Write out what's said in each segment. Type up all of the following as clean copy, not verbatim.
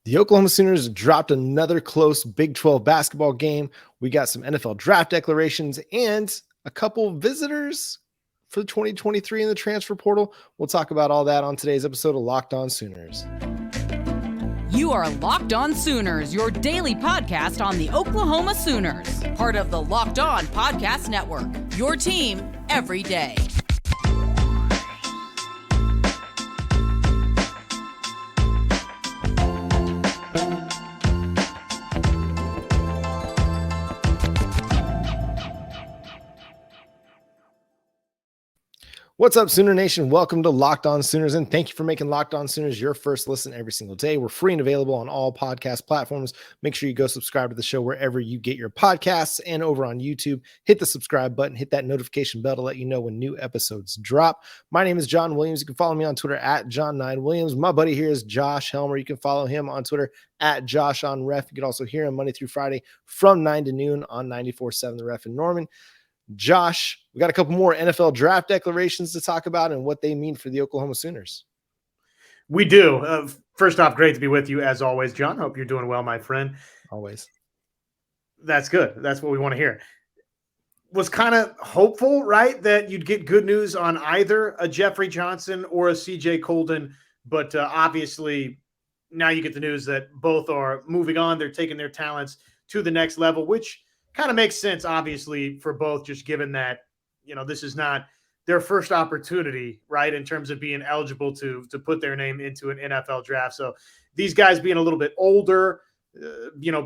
The Oklahoma Sooners dropped another close Big 12 basketball game. We got some NFL draft declarations and a couple visitors for 2023 in the transfer portal. We'll talk about all that on today's episode of Locked On Sooners. You are Locked On Sooners, your daily podcast on the Oklahoma Sooners, part of the Locked On Podcast Network, your team every day. What's up, Sooner Nation? Welcome to Locked On Sooners, and thank you for making Locked On Sooners your first listen every single day. We're free and available on all podcast platforms. Make sure you go subscribe to the show wherever you get your podcasts, and over on YouTube, hit the subscribe button, hit that notification bell to let you know when new episodes drop. My name is John Williams. You can follow me on Twitter at John9Williams. My buddy here is Josh Helmer. You can follow him on Twitter at JoshOnRef. You can also hear him Monday through Friday from 9 to noon on 94.7 The Ref in Norman. Josh, we got a couple more NFL draft declarations to talk about and what they mean for the Oklahoma Sooners. We do. First off, great to be with you as always, John. Hope you're doing well, my friend. Always. That's good. That's what we want to hear. Was kind of hopeful, right, that you'd get good news on either a Jeffery Johnson or a CJ Coldon, but obviously now you get the news that both are moving on. They're taking their talents to the next level, which kind of makes sense, obviously, for both, just given that, this is not their first opportunity, right, in terms of being eligible to put their name into an NFL draft. So these guys being a little bit older,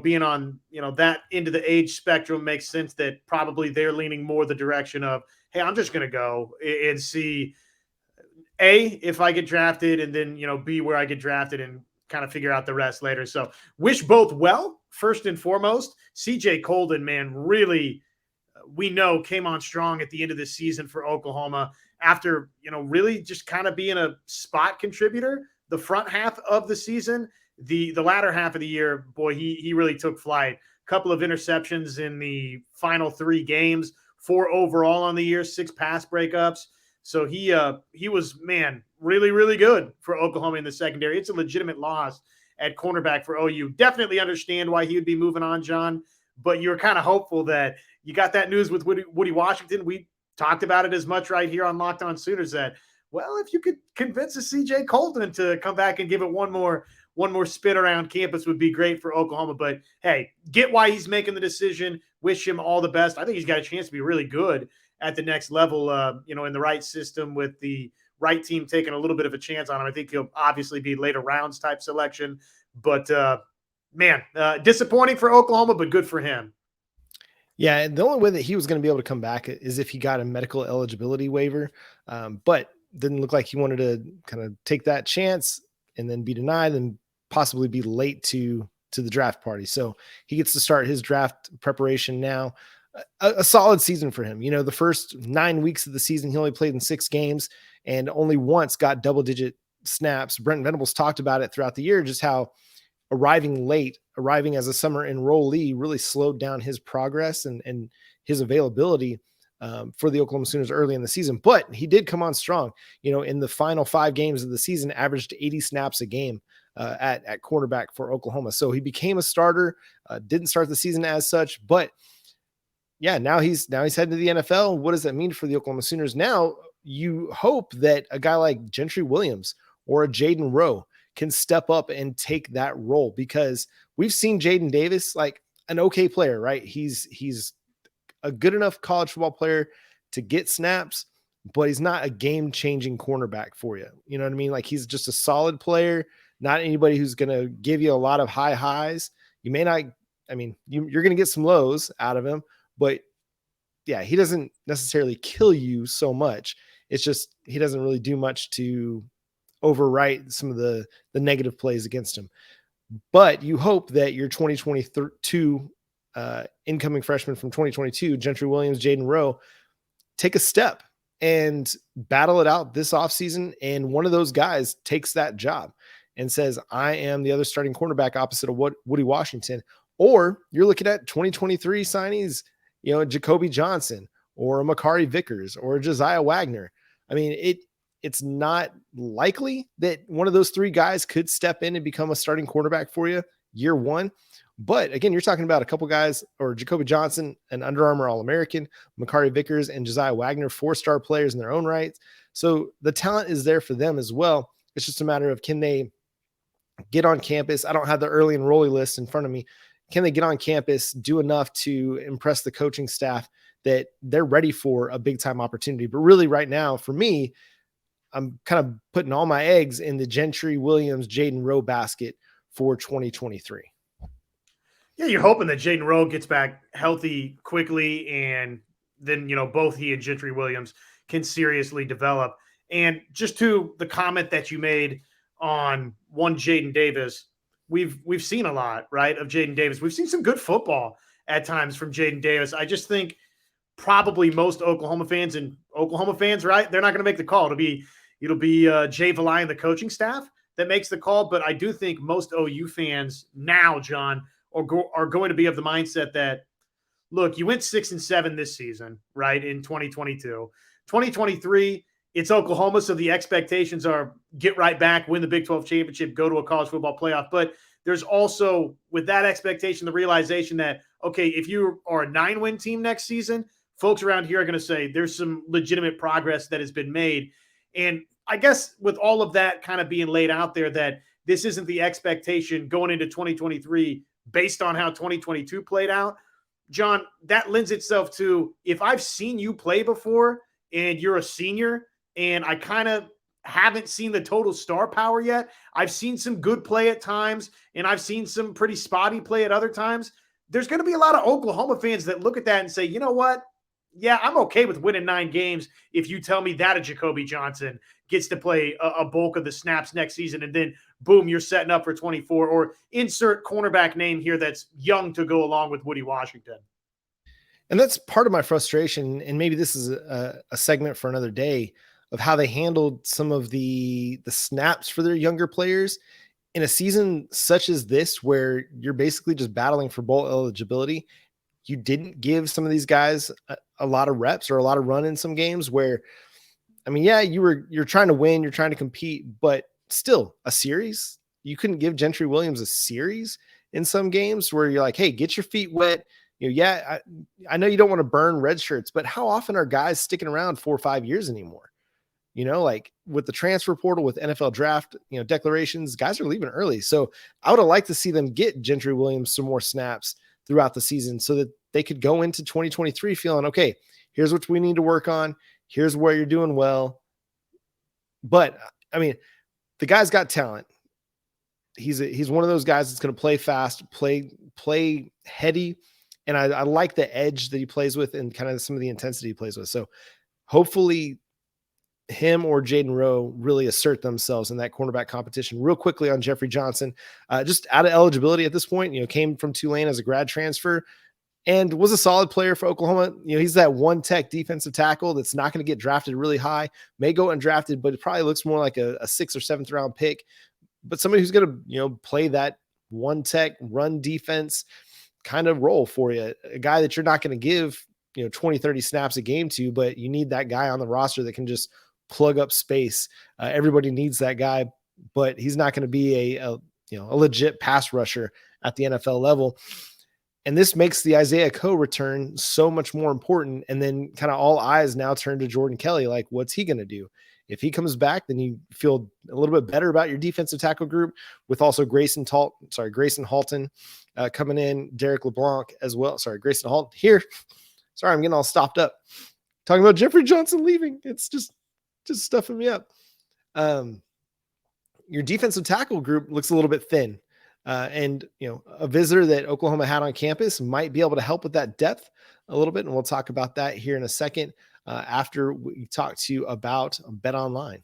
being on, that into the age spectrum makes sense that probably they're leaning more the direction of, hey, I'm just going to go and see, A, if I get drafted, and then, B, where I get drafted and kind of figure out the rest later. So wish both well. First and foremost, CJ Coldon, man, really, we know came on strong at the end of the season for Oklahoma after, really just kind of being a spot contributor the front half of the season. The latter half of the year, boy, he really took flight. A couple of interceptions in the final 3 games, 4 overall on the year, 6 pass breakups. So he was, man, really, really good for Oklahoma in the secondary. It's a legitimate loss at cornerback for OU. Definitely understand why he would be moving on, John, but you're kind of hopeful that you got that news with Woody Washington. We talked about it as much right here on Locked On Sooners that, well, if you could convince a CJ Coldon to come back and give it one more spin around campus would be great for Oklahoma. But hey, get why he's making the decision. Wish him all the best. I think he's got a chance to be really good at the next level, in the right system with the right team taking a little bit of a chance on him. I think he'll obviously be later rounds type selection, but disappointing for Oklahoma, but good for him. Yeah. The only way that he was going to be able to come back is if he got a medical eligibility waiver. But didn't look like he wanted to kind of take that chance and then be denied and possibly be late to the draft party. So he gets to start his draft preparation now. A solid season for him. The first 9 weeks of the season, he only played in 6 games and only once got double-digit snaps. Brent Venables talked about it throughout the year, just how arriving as a summer enrollee really slowed down his progress and his availability for the Oklahoma Sooners early in the season. But he did come on strong. In the final 5 games of the season, averaged 80 snaps a game at quarterback for Oklahoma. So he became a starter, didn't start the season as such, but yeah, now he's heading to the NFL. What does that mean for the Oklahoma Sooners? Now you hope that a guy like Gentry Williams or a Jaden Rowe can step up and take that role, because we've seen Jaden Davis, like an okay player, right? He's a good enough college football player to get snaps, but he's not a game-changing cornerback for you. You know what I mean? Like, he's just a solid player, not anybody who's going to give you a lot of high highs. You may not, you're going to get some lows out of him, but yeah, he doesn't necessarily kill you so much. It's just, he doesn't really do much to overwrite some of the negative plays against him. But you hope that your 2022 incoming freshman from 2022, Gentry Williams, Jaden Rowe, take a step and battle it out this offseason. And one of those guys takes that job and says, I am the other starting cornerback opposite of Woody Washington. Or you're looking at 2023 signees, Jacoby Johnson or Makari Vickers or Josiah Wagner. it's not likely that one of those three guys could step in and become a starting quarterback for you year one. But again, you're talking about a couple guys, or Jacoby Johnson, an Under Armour All-American, Makari Vickers and Josiah Wagner, 4-star players in their own right. So the talent is there for them as well. It's just a matter of, can they get on campus? I don't have the early enrollee list in front of me. Can they get on campus, do enough to impress the coaching staff that they're ready for a big time opportunity? But really right now, for me, I'm kind of putting all my eggs in the Gentry Williams, Jaden Rowe basket for 2023. Yeah, you're hoping that Jaden Rowe gets back healthy quickly, and then, both he and Gentry Williams can seriously develop. And just to the comment that you made on one Jaden Davis, we've seen a lot, right, of Jaden Davis. We've seen some good football at times from Jaden Davis. I just think probably most Oklahoma fans, right, they're not going to make the call. It'll be Jay Valai and the coaching staff that makes the call. But I do think most OU fans now, John, are going to be of the mindset that, look, you went 6-7 this season, right, in 2022. 2023, it's Oklahoma, so the expectations are get right back, win the Big 12 championship, go to a college football playoff. But there's also, with that expectation, the realization that, okay, if you are a 9-win team next season, folks around here are going to say there's some legitimate progress that has been made. And I guess with all of that kind of being laid out there, that this isn't the expectation going into 2023 based on how 2022 played out, John, that lends itself to, if I've seen you play before and you're a senior and I kind of haven't seen the total star power yet, I've seen some good play at times and I've seen some pretty spotty play at other times, there's going to be a lot of Oklahoma fans that look at that and say, you know what? Yeah, I'm okay with winning 9 games if you tell me that a Jacoby Johnson gets to play a bulk of the snaps next season, and then boom, you're setting up for 24, or insert cornerback name here that's young to go along with Woody Washington. And that's part of my frustration, and maybe this is a segment for another day, of how they handled some of the snaps for their younger players in a season such as this, where you're basically just battling for bowl eligibility. You didn't give some of these guys a lot of reps or a lot of run in some games where, I mean, yeah, you're trying to win, you're trying to compete, but still a series. You couldn't give Gentry Williams a series in some games where you're like, hey, get your feet wet. I know you don't want to burn red shirts, but how often are guys sticking around 4 or 5 years anymore? Like with the transfer portal, with NFL draft, declarations, guys are leaving early. So I would have liked to see them get Gentry Williams some more snaps throughout the season so that they could go into 2023 feeling, okay, here's what we need to work on. Here's where you're doing well. But I mean, the guy's got talent. He's one of those guys that's going to play fast, play heady. And I like the edge that he plays with and kind of some of the intensity he plays with. So hopefully him or Jaden Rowe really assert themselves in that cornerback competition. Real quickly on Jeffrey Johnson, just out of eligibility at this point, came from Tulane as a grad transfer and was a solid player for Oklahoma. He's that one tech defensive tackle that's not going to get drafted really high, may go undrafted, but it probably looks more like a 6th or 7th round pick, but somebody who's going to, play that one tech run defense kind of role for you, a guy that you're not going to give, 20, 30 snaps a game to, but you need that guy on the roster that can just plug up space. Everybody needs that guy, but he's not going to be a legit pass rusher at the NFL level. And this makes the Isaiah Coe return so much more important. And then kind of all eyes now turn to Jordan Kelly. Like, what's he going to do? If he comes back, then you feel a little bit better about your defensive tackle group, with also Grayson Halton coming in, Derek LeBlanc as well. Grayson Halton here. Sorry, I'm getting all stopped up talking about Jeffrey Johnson leaving. It's just stuffing me up. Your defensive tackle group looks a little bit thin. And a visitor that Oklahoma had on campus might be able to help with that depth a little bit. And we'll talk about that here in a second after we talk to you about BetOnline.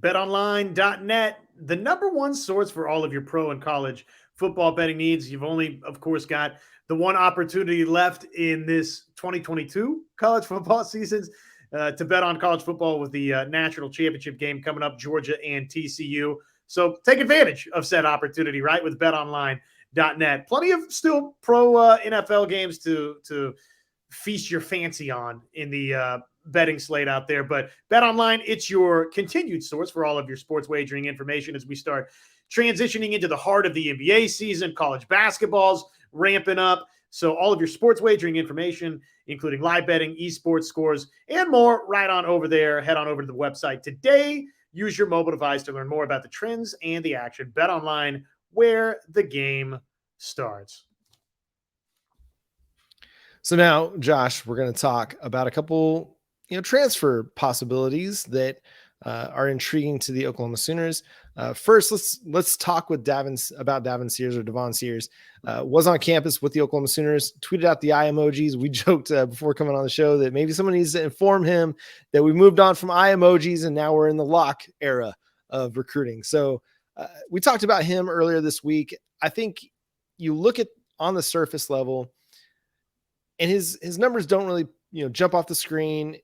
BetOnline.net, the number one source for all of your pro and college football betting needs. You've only, of course, got the one opportunity left in this 2022 college football seasons to bet on college football with the national championship game coming up, Georgia and TCU. So take advantage of said opportunity, right, with BetOnline.net. Plenty of still pro NFL games to feast your fancy on in the betting slate out there. But BetOnline, it's your continued source for all of your sports wagering information as we start transitioning into the heart of the NBA season. College basketball's ramping up. So all of your sports wagering information, including live betting, esports scores, and more, right on over there. Head on over to the website today. Use your mobile device to learn more about the trends and the action. BetOnline, where the game starts. So now, Josh, we're going to talk about a couple, transfer possibilities that are intriguing to the Oklahoma Sooners. First, let's talk with Davon Sears or Davon Sears. Was on campus with the Oklahoma Sooners, tweeted out the eye emojis. We joked before coming on the show that maybe someone needs to inform him that we moved on from eye emojis and now we're in the lock era of recruiting. So we talked about him earlier this week. I think you look at on the surface level, and his numbers don't really, jump off the screen.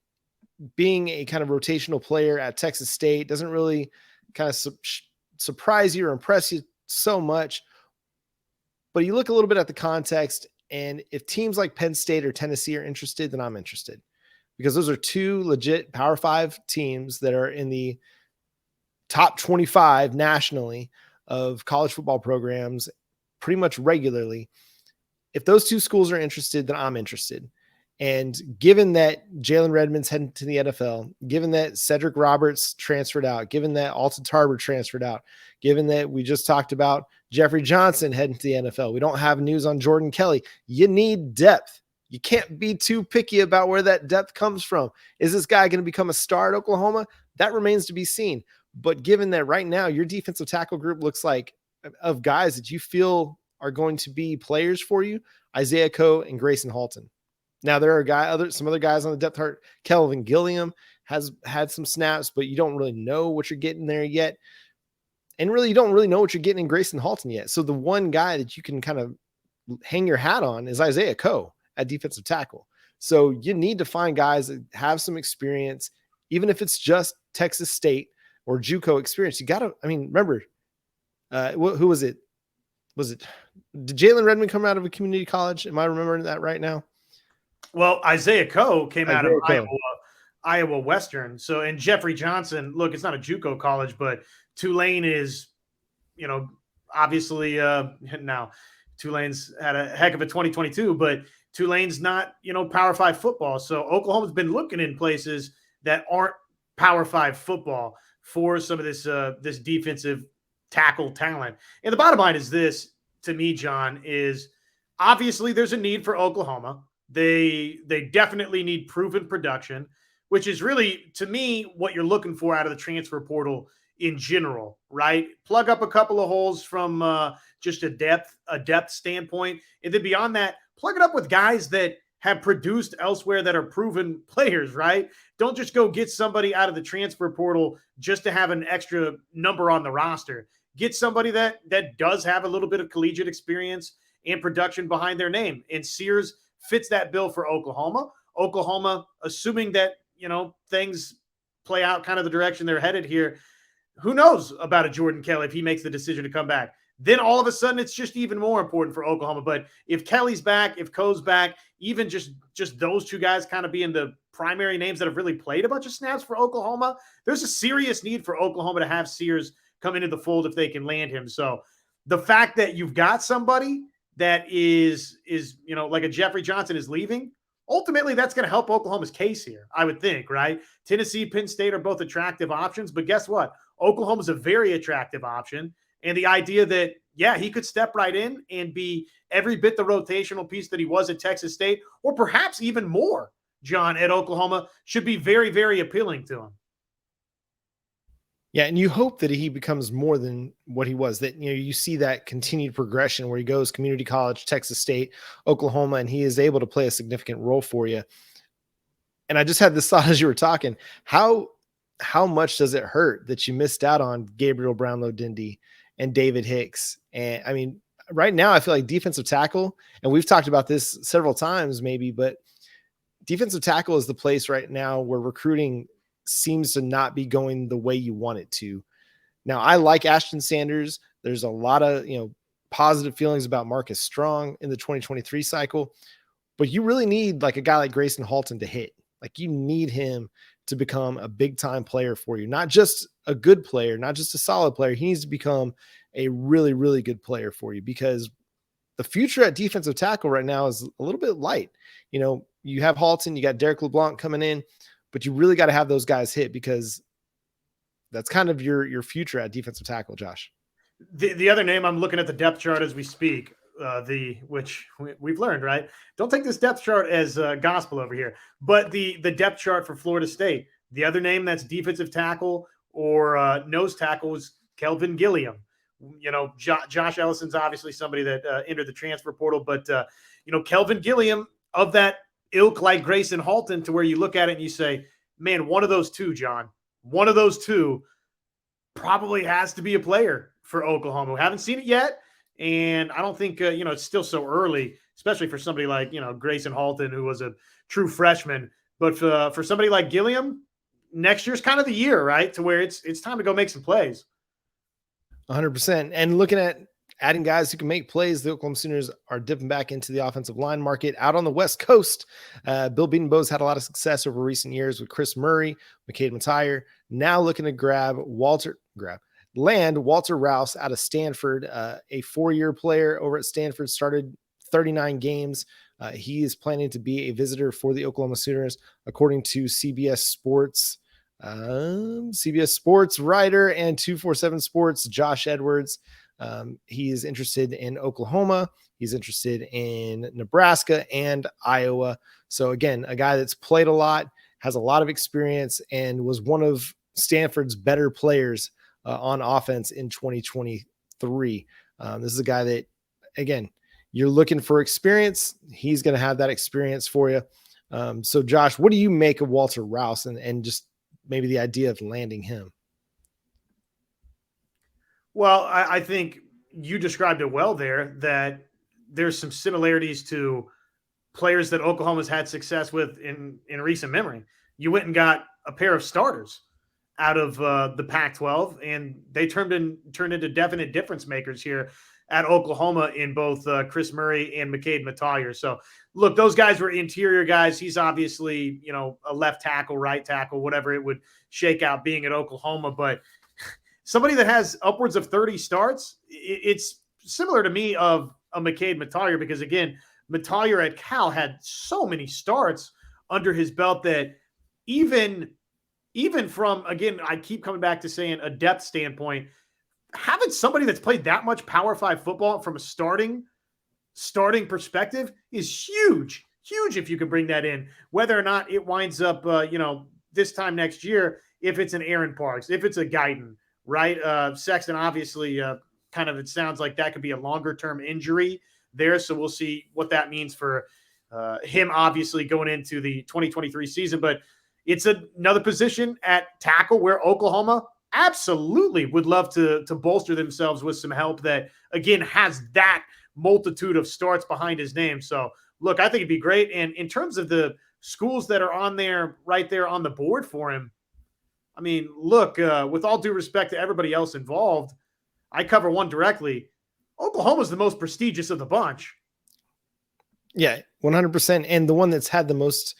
Being a kind of rotational player at Texas State doesn't really kind of surprise you or impress you so much. But you look a little bit at the context, and if teams like Penn State or Tennessee are interested, then I'm interested, because those are two legit Power 5 teams that are in the top 25 nationally of college football programs pretty much regularly. If those two schools are interested, then I'm interested. And given that Jalen Redmond's heading to the NFL, given that Cedric Roberts transferred out, given that Alton Tarbert transferred out, given that we just talked about Jeffery Johnson heading to the NFL, we don't have news on Jordan Kelly. You need depth. You can't be too picky about where that depth comes from. Is this guy going to become a star at Oklahoma? That remains to be seen. But given that right now your defensive tackle group looks like of guys that you feel are going to be players for you, Isaiah Coe and Grayson Halton. Now there are some other guys on the depth chart. Kelvin Gilliam has had some snaps, but you don't really know what you're getting there yet. And really, you don't really know what you're getting in Grayson Halton yet. So the one guy that you can kind of hang your hat on is Isaiah Coe at defensive tackle. So you need to find guys that have some experience, even if it's just Texas State or JUCO experience. You got to, remember, who was it? Did Jalen Redmond come out of a community college? Am I remembering that right now? Well, Isaiah Coe came out of Iowa Western. So, and Jeffrey Johnson, look, it's not a JUCO college, but Tulane is, obviously now Tulane's had a heck of a 2022, but Tulane's not, Power 5 football. So Oklahoma's been looking in places that aren't Power 5 football for some of this this defensive tackle talent. And the bottom line is this, to me, John, is obviously there's a need for Oklahoma. They definitely need proven production, which is really, to me, what you're looking for out of the transfer portal in general, right? Plug up a couple of holes from just a depth standpoint. And then beyond that, plug it up with guys that have produced elsewhere that are proven players, right? Don't just go get somebody out of the transfer portal just to have an extra number on the roster. Get somebody that does have a little bit of collegiate experience and production behind their name. And Sears fits that bill for Oklahoma. Oklahoma, assuming that, things play out kind of the direction they're headed here, who knows about a Jordan Kelly if he makes the decision to come back. Then all of a sudden it's just even more important for Oklahoma. But if Kelly's back, if Coe's back, even just those two guys kind of being the primary names that have really played a bunch of snaps for Oklahoma, there's a serious need for Oklahoma to have Sears come into the fold if they can land him. So the fact that you've got somebody that is like a Jeffrey Johnson is leaving, ultimately that's going to help Oklahoma's case here, I would think, right? Tennessee, Penn State are both attractive options, but guess what? Oklahoma's a very attractive option. And the idea that, yeah, he could step right in and be every bit the rotational piece that he was at Texas State, or perhaps even more, John, at Oklahoma, should be very, very appealing to him. Yeah, and you hope that he becomes more than what he was, that, you see that continued progression where he goes community college, Texas State, Oklahoma, and he is able to play a significant role for you. And I just had this thought as you were talking, how much does it hurt that you missed out on Gabriel Brownlow-Dindy and David Hicks? And right now I feel like defensive tackle, and we've talked about this several times maybe, but defensive tackle is the place right now where recruiting seems to not be going the way you want it to. Now, I like Ashton Sanders. There's a lot of, positive feelings about Marcus Strong in the 2023 cycle, but you really need like a guy like Grayson Halton to hit. Like, you need him to become a big time player for you, not just a good player, not just a solid player. He needs to become a really, really good player for you, because the future at defensive tackle right now is a little bit light. You know, you have Halton, you got Derek LeBlanc coming in, but you really got to have those guys hit, because that's kind of your future at defensive tackle, Josh. The other name, I'm looking at the depth chart as we speak, which we've learned, right? Don't take this depth chart as gospel over here, but the depth chart for Florida State, the other name that's defensive tackle or nose tackle is Kelvin Gilliam. You know, Josh Ellison's obviously somebody that entered the transfer portal, but you know, Kelvin Gilliam of that ilk like Grayson Halton, to where you look at it and you say, man, one of those two, John, one of those two probably has to be a player for Oklahoma. We haven't seen it yet, and I don't think you know, it's still so early, especially for somebody like, you know, Grayson Halton, who was a true freshman. But for somebody like Gilliam, next year's kind of the year, right, to where it's time to go make some plays. 100%. And looking at adding guys who can make plays, the Oklahoma Sooners are dipping back into the offensive line market out on the West Coast. Bill Bedenbaugh's had a lot of success over recent years with Chris Murray, McCade Matire. Now looking to land Walter Rouse out of Stanford, a 4-year player over at Stanford, started 39 games. He is planning to be a visitor for the Oklahoma Sooners, according to CBS Sports writer and 247 Sports, Josh Edwards. He is interested in Oklahoma. He's interested in Nebraska and Iowa. So again, a guy that's played a lot, has a lot of experience, and was one of Stanford's better players on offense in 2023. This is a guy that, again, you're looking for experience. He's going to have that experience for you. So Josh, what do you make of Walter Rouse and just maybe the idea of landing him? Well, I think you described it well there, that there's some similarities to players that Oklahoma's had success with in recent memory. You went and got a pair of starters out of the Pac-12, and they turned into definite difference makers here at Oklahoma in both Chris Murray and McCade Matire. So look, those guys were interior guys. He's obviously, you know, a left tackle, right tackle, whatever it would shake out being at Oklahoma. But somebody that has upwards of 30 starts, it's similar to me of a McCade Matire, because again, Matire at Cal had so many starts under his belt that even from, again, I keep coming back to saying a depth standpoint, having somebody that's played that much Power 5 football from a starting perspective is huge if you can bring that in, whether or not it winds up, you know, this time next year, if it's an Aaron Parks, if it's a Guyton, right? Sexton, obviously, kind of, it sounds like that could be a longer term injury there. So we'll see what that means for him, obviously, going into the 2023 season. But it's another position at tackle where Oklahoma absolutely would love to bolster themselves with some help that, again, has that multitude of starts behind his name. So, look, I think it'd be great. And in terms of the schools that are on there, right there on the board for him, I mean, look, with all due respect to everybody else involved, I cover one directly. Oklahoma's the most prestigious of the bunch. Yeah, 100%. And the one that's had the most,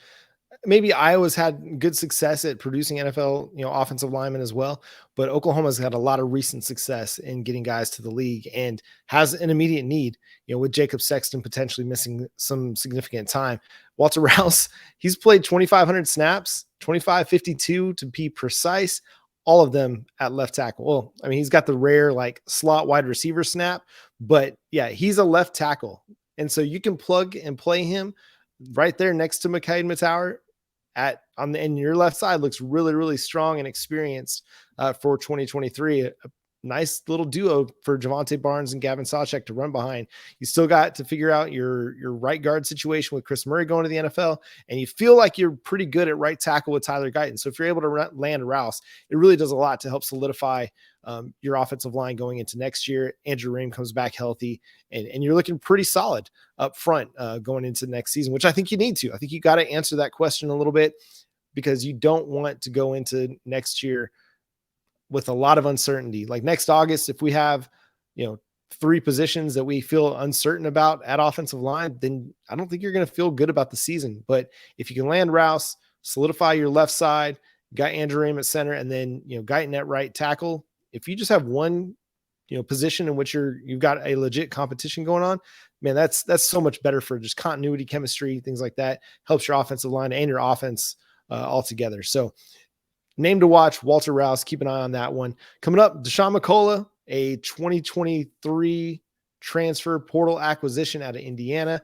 maybe Iowa's had good success at producing NFL, you know, offensive linemen as well, but Oklahoma's had a lot of recent success in getting guys to the league and has an immediate need, you know, with Jacob Sexton potentially missing some significant time. Walter Rouse, he's played 2,500 snaps, 2,552 to be precise, all of them at left tackle. Well, I mean, he's got the rare like slot wide receiver snap, but yeah, he's a left tackle. And so you can plug and play him right there next to McCade Matire and your left side looks really, really strong and experienced for 2023. A nice little duo for Javonte Barnes and Gavin Sawchek to run behind. You still got to figure out your right guard situation with Chris Murray going to the NFL, and you feel like you're pretty good at right tackle with Tyler Guyton. So if you're able to land Rouse, it really does a lot to help solidify your offensive line going into next year. Andrew Ream comes back healthy, and you're looking pretty solid up front going into next season, which I think you need to. I think you got to answer that question a little bit, because you don't want to go into next year with a lot of uncertainty. Like next August, if we have, you know, 3 positions that we feel uncertain about at offensive line, then I don't think you're going to feel good about the season. But if you can land Rouse, solidify your left side, got Andrew Raym at center, and then, Guyton at right tackle. If you just have one, position in which you've got a legit competition going on, man, that's so much better for just continuity, chemistry, things like that. Helps your offensive line and your offense all together. So name to watch, Walter Rouse. Keep an eye on that one. Coming up, Dasan McCullough, a 2023 transfer portal acquisition out of Indiana.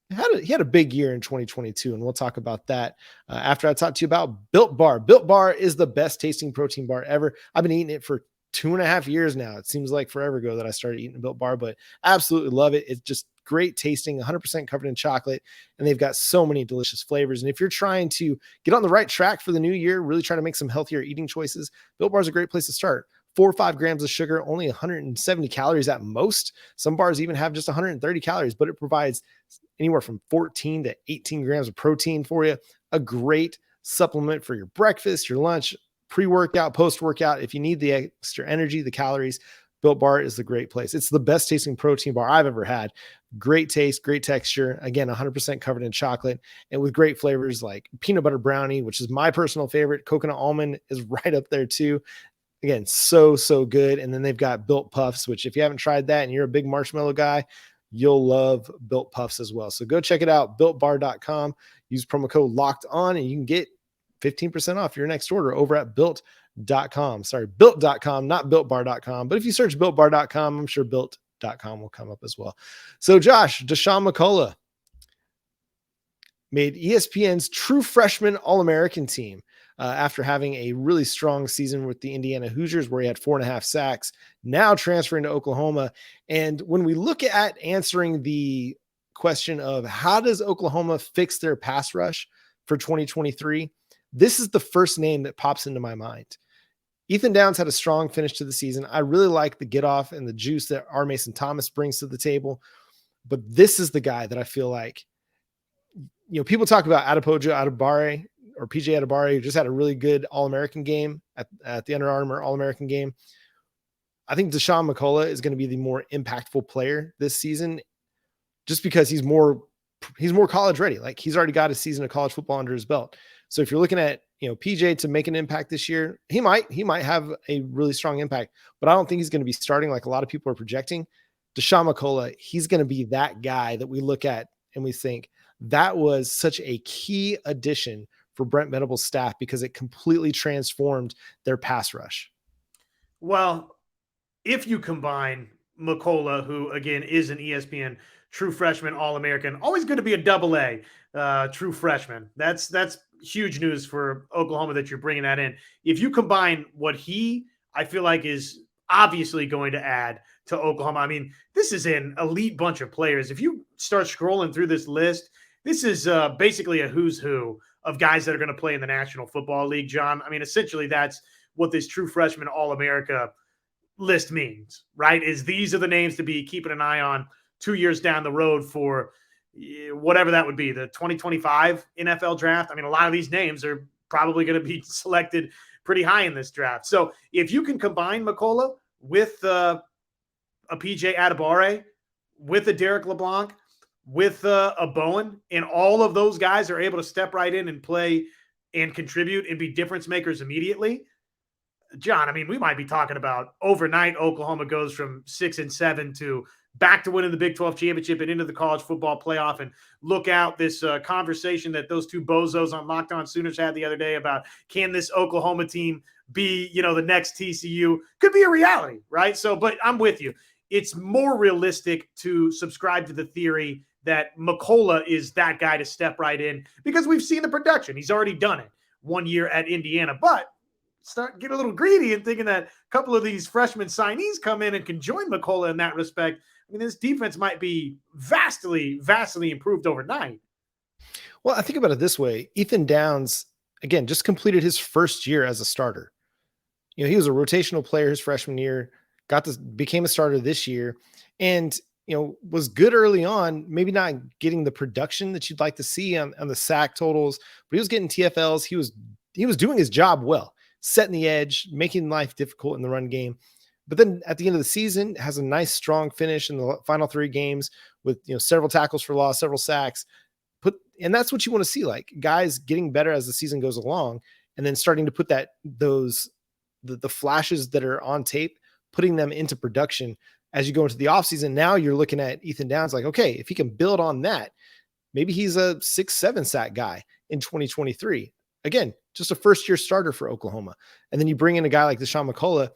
He had a big year in 2022, and we'll talk about that after I talk to you about Built Bar. Built Bar is the best tasting protein bar ever. I've been eating it for 2.5 years now. It seems like forever ago that I started eating a Built Bar, but absolutely love it. It's just great tasting, 100% covered in chocolate, and they've got so many delicious flavors. And if you're trying to get on the right track for the new year, really trying to make some healthier eating choices, Built Bar is a great place to start. 4 or 5 grams of sugar, only 170 calories at most. Some bars even have just 130 calories, but it provides anywhere from 14 to 18 grams of protein for you. A great supplement for your breakfast, your lunch, pre-workout, post-workout. If you need the extra energy, the calories, Built Bar is the great place. It's the best tasting protein bar I've ever had. Great taste, great texture. Again, 100% covered in chocolate and with great flavors like peanut butter brownie, which is my personal favorite. Coconut almond is right up there too. Again, so good. And then they've got Built Puffs, which if you haven't tried that and you're a big marshmallow guy, you'll love Built Puffs as well. So go check it out, builtbar.com. Use promo code locked on and you can get 15% off your next order over at built.com. Sorry, built.com, not builtbar.com. But if you search builtbar.com, I'm sure built.com will come up as well. So Josh, Dasan McCullough made ESPN's true freshman All-American team after having a really strong season with the Indiana Hoosiers, where he had 4.5 sacks, now transferring to Oklahoma. And when we look at answering the question of how does Oklahoma fix their pass rush for 2023, this is the first name that pops into my mind. Ethan Downs had a strong finish to the season. I really like the get off and the juice that R. Mason Thomas brings to the table. But this is the guy that I feel like, people talk about Adepoju Adebare or PJ Adebare, who just had a really good All-American game at the Under Armour All-American game. I think Dasan McCullough is going to be the more impactful player this season just because he's more college ready. Like he's already got a season of college football under his belt. So if you're looking at, PJ to make an impact this year, he might have a really strong impact, but I don't think he's going to be starting like a lot of people are projecting. Dasan McCullough, he's going to be that guy that we look at and we think that was such a key addition for Brent Venables' staff because it completely transformed their pass rush. Well, if you combine McCullough, who again is an ESPN true freshman All-American, always good to be a double-A true freshman. That's huge news for Oklahoma that you're bringing that in. If you combine what I feel like is obviously going to add to Oklahoma. I mean, this is an elite bunch of players. If you start scrolling through this list, this is basically a who's who of guys that are going to play in the National Football League, John. I mean, essentially that's what this true freshman All-America list means, right? Is these are the names to be keeping an eye on 2 years down the road for whatever that would be, the 2025 NFL draft. I mean, a lot of these names are probably going to be selected pretty high in this draft. So if you can combine McCullough with a PJ Adebare, with a Derek LeBlanc, with a Bowen, and all of those guys are able to step right in and play and contribute and be difference makers immediately, John, I mean, we might be talking about overnight Oklahoma goes from 6-7 to back to winning the Big 12 championship and into the college football playoff. And look out, this conversation that those two bozos on Locked On Sooners had the other day about can this Oklahoma team be, the next TCU, could be a reality, right? So, but I'm with you. It's more realistic to subscribe to the theory that McCullough is that guy to step right in because we've seen the production. He's already done it 1 year at Indiana, but start get a little greedy and thinking that a couple of these freshman signees come in and can join McCullough in that respect. I mean, this defense might be vastly, vastly improved overnight. Well, I think about it this way. Ethan Downs, again, just completed his first year as a starter. He was a rotational player his freshman year, became a starter this year, and was good early on, maybe not getting the production that you'd like to see on the sack totals, but he was getting TFLs. He was doing his job well, setting the edge, making life difficult in the run game. But then at the end of the season, has a nice, strong finish in the final 3 games with, several tackles for loss, several sacks. And that's what you want to see, like guys getting better as the season goes along, and then starting to put the flashes that are on tape, putting them into production as you go into the offseason. Now you're looking at Ethan Downs like, okay, if he can build on that, maybe he's a 6-7 sack guy in 2023. Again, just a first-year starter for Oklahoma. And then you bring in a guy like Dasan McCullough.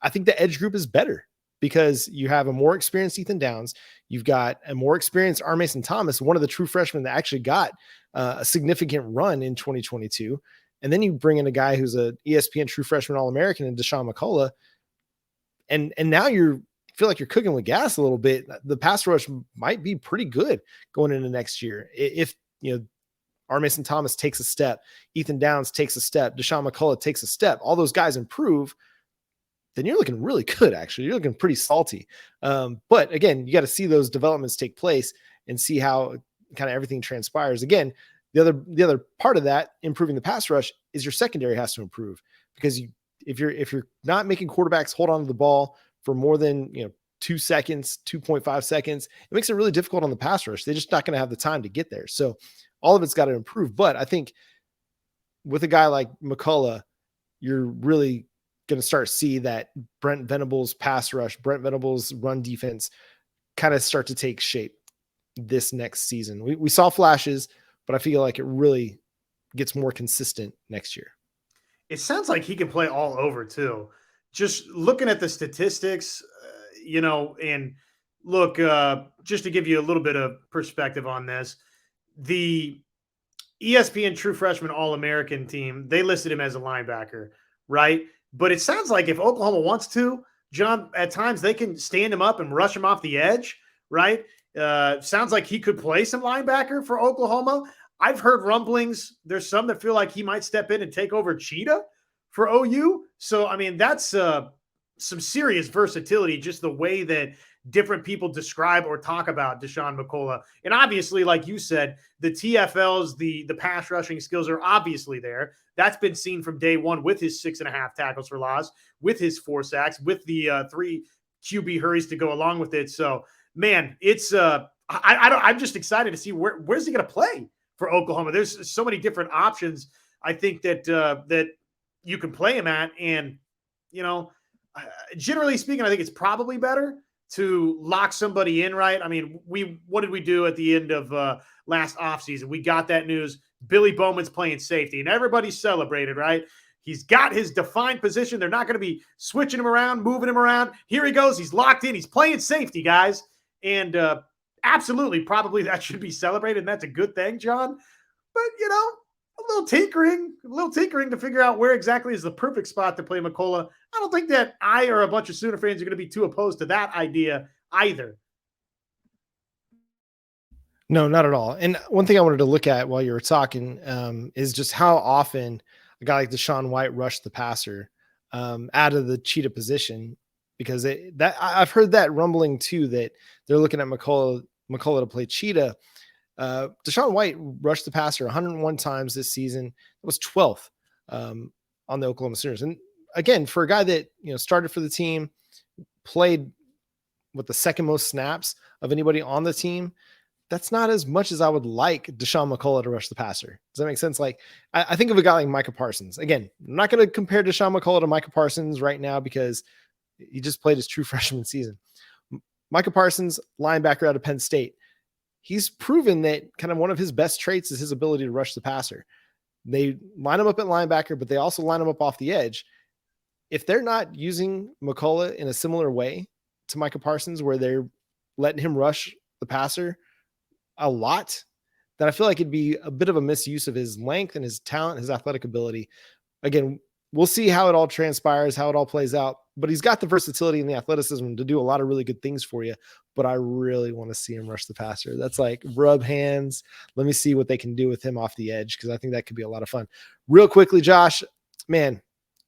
I think the edge group is better because you have a more experienced Ethan Downs. You've got a more experienced R. Mason Thomas, one of the true freshmen that actually got a significant run in 2022. And then you bring in a guy who's a ESPN true freshman All-American in Dasan McCullough. And now you feel like you're cooking with gas a little bit. The pass rush might be pretty good going into next year. If, R. Mason Thomas takes a step, Ethan Downs takes a step, Dasan McCullough takes a step, all those guys improve, then you're looking really good, actually. You're looking pretty salty. But again, you got to see those developments take place and see how kind of everything transpires. Again, the other part of that, improving the pass rush, is your secondary has to improve, because if you're not making quarterbacks hold on to the ball for more than 2 seconds, 2.5 seconds, it makes it really difficult on the pass rush. They're just not going to have the time to get there. So all of it's got to improve. But I think with a guy like McCullough, you're really going to start to see that Brent Venables pass rush, Brent Venables run defense kind of start to take shape this next season. We saw flashes, but I feel like it really gets more consistent next year. It sounds like he can play all over too. Just looking at the statistics, and look, just to give you a little bit of perspective on this, the ESPN True Freshman All-American team, they listed him as a linebacker, right? But it sounds like if Oklahoma wants to, John, at times they can stand him up and rush him off the edge, right? Sounds like he could play some linebacker for Oklahoma. I've heard rumblings. There's some that feel like he might step in and take over Cheetah for OU. So, I mean, that's some serious versatility, just the way that different people describe or talk about Dasan McCullough. And obviously, like you said, the TFLs, the pass rushing skills are obviously there. That's been seen from day one with his 6.5 tackles for loss, with his 4 sacks, with the 3 QB hurries to go along with it. So, man, it's I'm just excited to see where's he going to play for Oklahoma. There's so many different options, I think, that you can play him at. And, generally speaking, I think it's probably better to lock somebody in, right? I mean, what did we do at the end of last offseason? We got that news. Billy Bowman's playing safety, and everybody celebrated, right? He's got his defined position. They're not going to be switching him around, moving him around. Here he goes. He's locked in. He's playing safety, guys. And absolutely, probably that should be celebrated, and that's a good thing, John. But, a little tinkering to figure out where exactly is the perfect spot to play McCullough. I don't think that I or a bunch of Sooner fans are going to be too opposed to that idea either. No, not at all. And one thing I wanted to look at while you were talking is just how often a guy like Deshaun White rushed the passer out of the cheetah position, because I've heard that rumbling too, that they're looking at McCullough to play cheetah. Deshaun White rushed the passer 101 times this season. It was 12th on the Oklahoma Sooners. And again, for a guy that started for the team, played with the second most snaps of anybody on the team, that's not as much as I would like Dasan McCullough to rush the passer. Does that make sense? Like, I think of a guy like Micah Parsons. Again, I'm not going to compare Dasan McCullough to Micah Parsons right now because he just played his true freshman season. Micah Parsons, linebacker out of Penn State. He's proven that kind of one of his best traits is his ability to rush the passer. They line him up at linebacker, but they also line him up off the edge. If they're not using McCullough in a similar way to Micah Parsons, where they're letting him rush the passer a lot, then I feel like it'd be a bit of a misuse of his length and his talent, his athletic ability. Again, we'll see how it all transpires, how it all plays out, but he's got the versatility and the athleticism to do a lot of really good things for you. But I really want to see him rush the passer. That's like rub hands. Let me see what they can do with him off the edge, because I think that could be a lot of fun. Real quickly, Josh, man,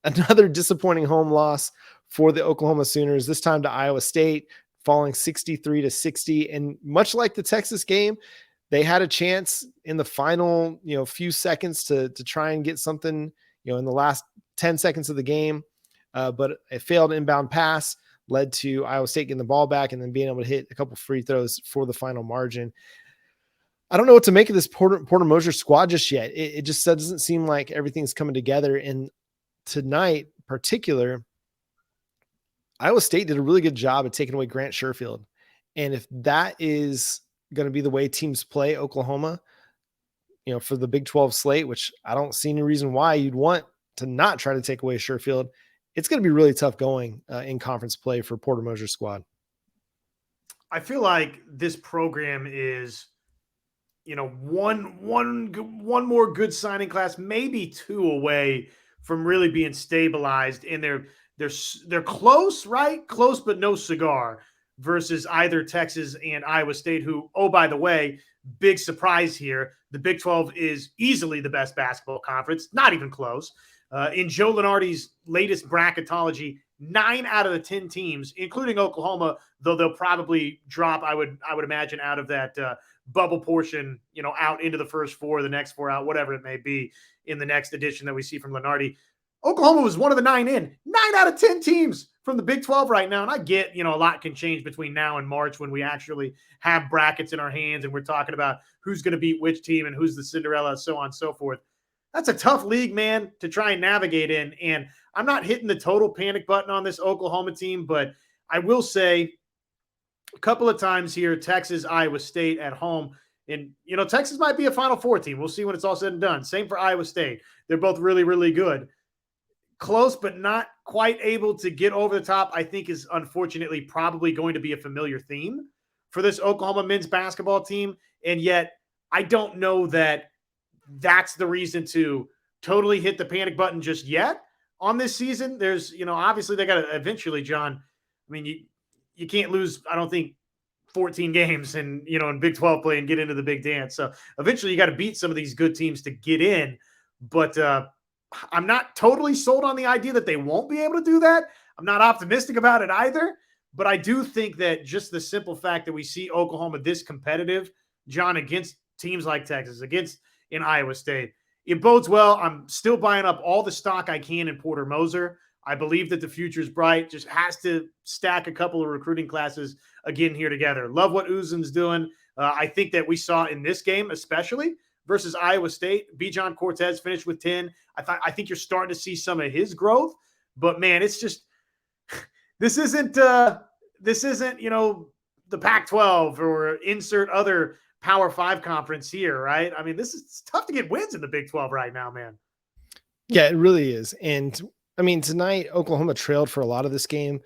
another disappointing home loss for the Oklahoma Sooners, this time to Iowa State, falling 63-60. And much like the Texas game, they had a chance in the final, few seconds to try and get something, in the last 10 seconds of the game. But a failed inbound pass led to Iowa State getting the ball back and then being able to hit a couple free throws for the final margin. I don't know what to make of this Porter Moser squad just yet. It just doesn't seem like everything's coming together. And tonight, in particular, Iowa State did a really good job of taking away Grant Sherfield. And if that is going to be the way teams play Oklahoma, for the Big 12 slate, which I don't see any reason why you'd want to not try to take away Sherfield, it's going to be really tough going in conference play for Porter Moser's squad. I feel like this program is, one more good signing class, maybe two away from really being stabilized. And they're close, right? Close, but no cigar versus either Texas and Iowa State, who, oh, by the way, big surprise here. The Big 12 is easily the best basketball conference, not even close. In Joe Lunardi's latest bracketology, 9 out of the 10 teams, including Oklahoma, though they'll probably drop, I would imagine, out of that bubble portion, out into the first 4, the next 4 out, whatever it may be in the next edition that we see from Lunardi. Oklahoma was one of the 9 in. 9 out of 10 teams from the Big 12 right now. And I get, a lot can change between now and March when we actually have brackets in our hands and we're talking about who's going to beat which team and who's the Cinderella, so on and so forth. That's a tough league, man, to try and navigate in. And I'm not hitting the total panic button on this Oklahoma team, but I will say a couple of times here, Texas, Iowa State at home. And, Texas might be a Final Four team. We'll see when it's all said and done. Same for Iowa State. They're both really, really good. Close, but not quite able to get over the top, I think is unfortunately probably going to be a familiar theme for this Oklahoma men's basketball team. And yet I don't know that that's the reason to totally hit the panic button just yet on this season. There's, obviously they got to eventually, John, I mean, you can't lose, I don't think, 14 games and, in Big 12 play and get into the big dance. So eventually you got to beat some of these good teams to get in. But I'm not totally sold on the idea that they won't be able to do that. I'm not optimistic about it either. But I do think that just the simple fact that we see Oklahoma this competitive, John, against teams like Texas, against in Iowa State, it bodes well. I'm still buying up all the stock I can in Porter Moser. I believe that the future's bright. Just has to stack a couple of recruiting classes again here together. Love what Uzin's doing. I think that we saw in this game, especially versus Iowa State, Bijan Cortez finished with 10. I think you're starting to see some of his growth. But man, it's just this isn't the Pac-12 or insert other Power 5 conference here, right? I mean, it's tough to get wins in the Big 12 right now, man. Yeah, it really is. And I mean, tonight Oklahoma trailed for a lot of this game,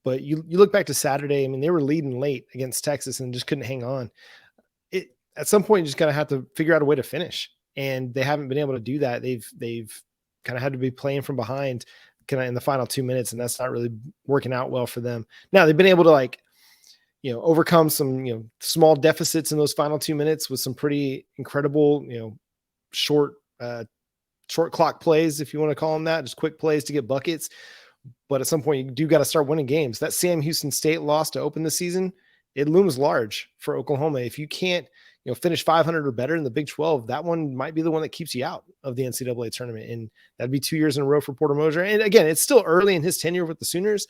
but you look back to Saturday. I mean, they were leading late against Texas and just couldn't hang on. At some point, you just kind of have to figure out a way to finish, and they haven't been able to do that. They've kind of had to be playing from behind kind of in the final 2 minutes, and that's not really working out well for them. Now they've been able to overcome some, small deficits in those final 2 minutes with some pretty incredible, short clock plays, if you want to call them that, just quick plays to get buckets. But at some point you do got to start winning games. That Sam Houston State loss to open the season, it looms large for Oklahoma. If you can't, finish 500 or better in the Big 12, that one might be the one that keeps you out of the NCAA tournament. And that'd be 2 years in a row for Porter Moser. And again, it's still early in his tenure with the Sooners.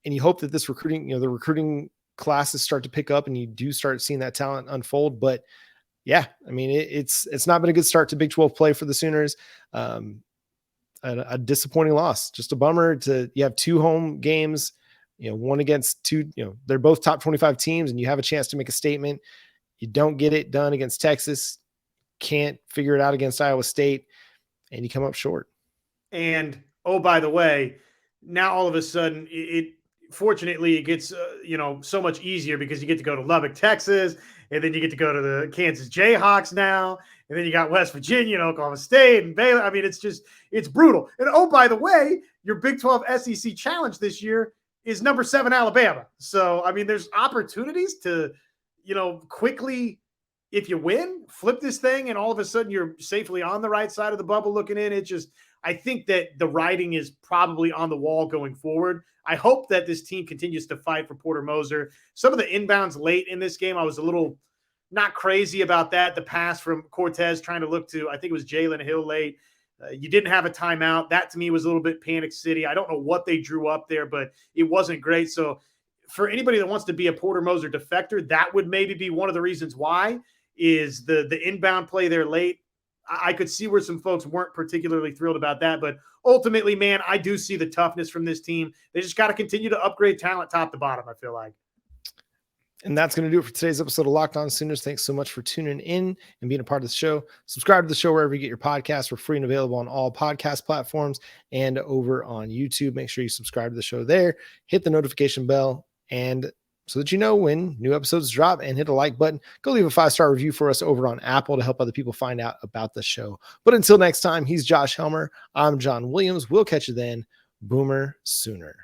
And you hope that this recruiting, the recruiting classes start to pick up and you do start seeing that talent unfold. But yeah, I mean, it's not been a good start to Big 12 play for the Sooners. A disappointing loss, just a bummer you have 2 home games, one against 2, they're both top 25 teams and you have a chance to make a statement. You don't get it done against Texas, can't figure it out against Iowa State, and you come up short. And, oh, by the way, now all of a sudden fortunately it gets, so much easier because you get to go to Lubbock, Texas, and then you get to go to the Kansas Jayhawks now, and then you got West Virginia and Oklahoma State and Baylor. I mean, it's brutal. And, oh, by the way, your Big 12 SEC challenge this year is number 7 Alabama. So, I mean, there's opportunities to, quickly, if you win, flip this thing, and all of a sudden you're safely on the right side of the bubble looking in. I think that the writing is probably on the wall going forward. I hope that this team continues to fight for Porter Moser. Some of the inbounds late in this game, I was a little not crazy about that. The pass from Cortez trying to look to, I think it was Jalen Hill late. You didn't have a timeout. That to me was a little bit panic city. I don't know what they drew up there, but it wasn't great. So for anybody that wants to be a Porter Moser defector, that would maybe be one of the reasons why. is the inbound play there late. I could see where some folks weren't particularly thrilled about that, but ultimately, man, I do see the toughness from this team. They just got to continue to upgrade talent top to bottom, I feel like. And that's going to do it for today's episode of Locked On Sooners. Thanks so much for tuning in and being a part of the show. Subscribe to the show wherever you get your podcasts. We're free and available on all podcast platforms and over on YouTube. Make sure you subscribe to the show there. Hit the notification bell and so that you know when new episodes drop, and hit a like button. Go leave a 5-star review for us over on Apple to help other people find out about the show. But until next time, he's Josh Helmer. I'm John Williams. We'll catch you then. Boomer Sooner.